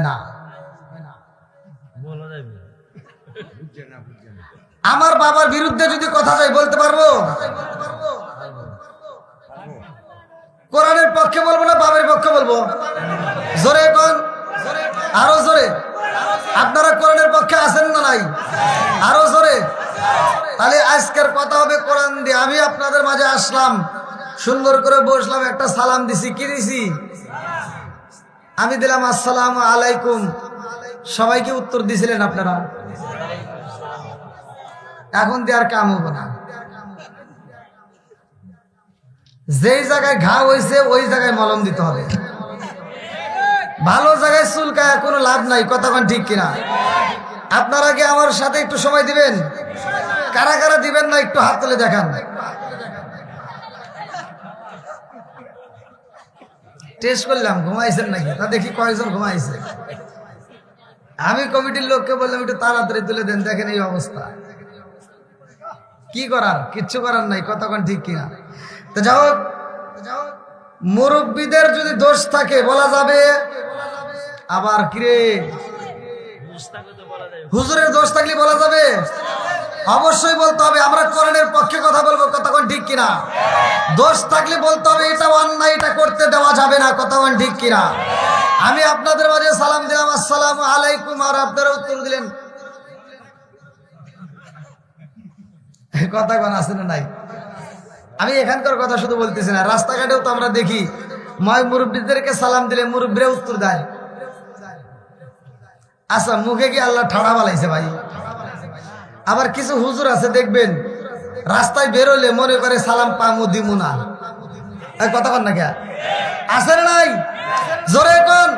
না আমার বাবার বিরুদ্ধে যদি কথা চাই বলতে পারবো? কোরআনের পক্ষে বলবো না বাবার পক্ষে বলবো? জোরে এখন, আরো জোরে। আপনারা কোরআনের পক্ষে আছেন না নাই? আরো জোরে। তাহলে আজকের কথা হবে কোরআন দিয়ে। আমি আপনাদের মাঝে আসলাম, সুন্দর করে বসলাম, একটা সালাম দিছি। কি দিছি? আমি দিলাম আসসালামু আলাইকুম। সবাইকে উত্তর দিছিলেন আপনারা? এখন দিয়ে আর কাম হবো না। যেই জায়গায় ঘা হয়েছে ওই জায়গায় মলম দিতে হবে। ভালো জায়গায় চুলকায় কোনো লাভ নাই। কতক্ষণ ঠিক কিনা? আপনারা কি আমার সাথে একটু সময় দিবেন? কারা কারা দিবেন না একটু হাত তুলে দেখান। টেস্ট করলাম ঘুমাইছেন নাকি, তা দেখি কয়েকজন ঘুমাইছে। আমি কমিটির লোককে বললাম একটু তাড়াতাড়ি তুলে দেন, দেখেন এই অবস্থা। কি করার? কিচ্ছু করার নাই। কতক্ষণ ঠিক কিনা? তো যাও, মুরব্বীদের যদি দোষ থাকে বলা যাবে। আবার কিরে হুজুরের দোষ থাকলে বলা যাবে? অবশ্যই বলতে হবে। আমরা কোরআনের পক্ষে কথা বলবো। কতক্ষণ ঠিক কিনা? দোষ থাকলে বলতে হবে এটা অন্যায়, এটা করতে দেওয়া যাবে না। কতক্ষণ ঠিক কিনা? আমি আপনাদের মাঝে সালাম দিলাম আসসালামু আলাইকুম, আর আপনারা উত্তর দিলেন। কথা কোন আছে না নাই? আমি এখানকার কথা শুধু বলতেছি না, রাস্তাঘাটেও তো আমরা দেখি মুরব্বীদেরকে সালাম দিলে মুরব্বীরা উত্তর দেয়। আচ্ছা, মুখে কি আল্লাহ ঠাড়া বালাইছে ভাই? আবার কিছু হুজুর আছে দেখবেন রাস্তায় বেরোলে মনে করে সালাম পামু দিমু না। কথা কন না কে? আছে না নাই? জোরে কোন?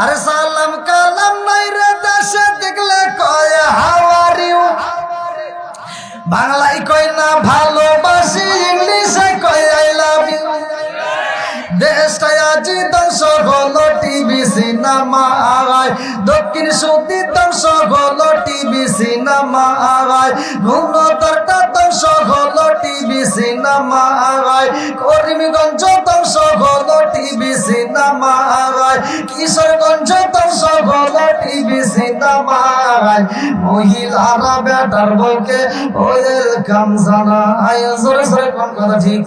আরে সালাম কালাম নাই রে দেশে দেখলে কয় হাউ আর ইউ। বাংলায় কয় না ভালোবাসি, ইংলিশে কয় আই লাভ ইউ। দেশটায় আজি ধ্বংস হলো টিভি সিনেমায়, দক্ষিণ সুদি ধ্বংস হলো টিভি সিনেমায়, ভুবনতরটা ধ্বংস হলো টিভি সিনেমায়, করিমগঞ্জ ধ্বংস হলো টিভি সিনেমায়, কিশোরগঞ্জ ধ্বংস হলো টিভি সিনেমায়। মহিলারা বেটার বউকে ওয়েলকাম জানায়। জোরে জোরে কোন কথা ঠিক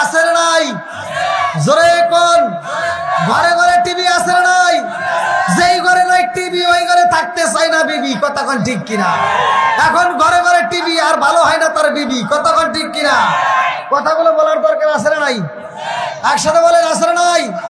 আছে না নাই? জোরে কোন? ঘরে ঘরে টিভি আছে না নাই? যেই ঘরে নাই টিভি ওই ঘরে থাকতে চাই না বিবি। কতক্ষণ ঠিক কিনা? এখন ঘরে ঘরে টিভি আর ভালো হয় না তার বিবি। কতক্ষণ ঠিক কিনা? কথাগুলো বলার দরকার আছে না নাই? একসাথে বলেন আছে না নাই?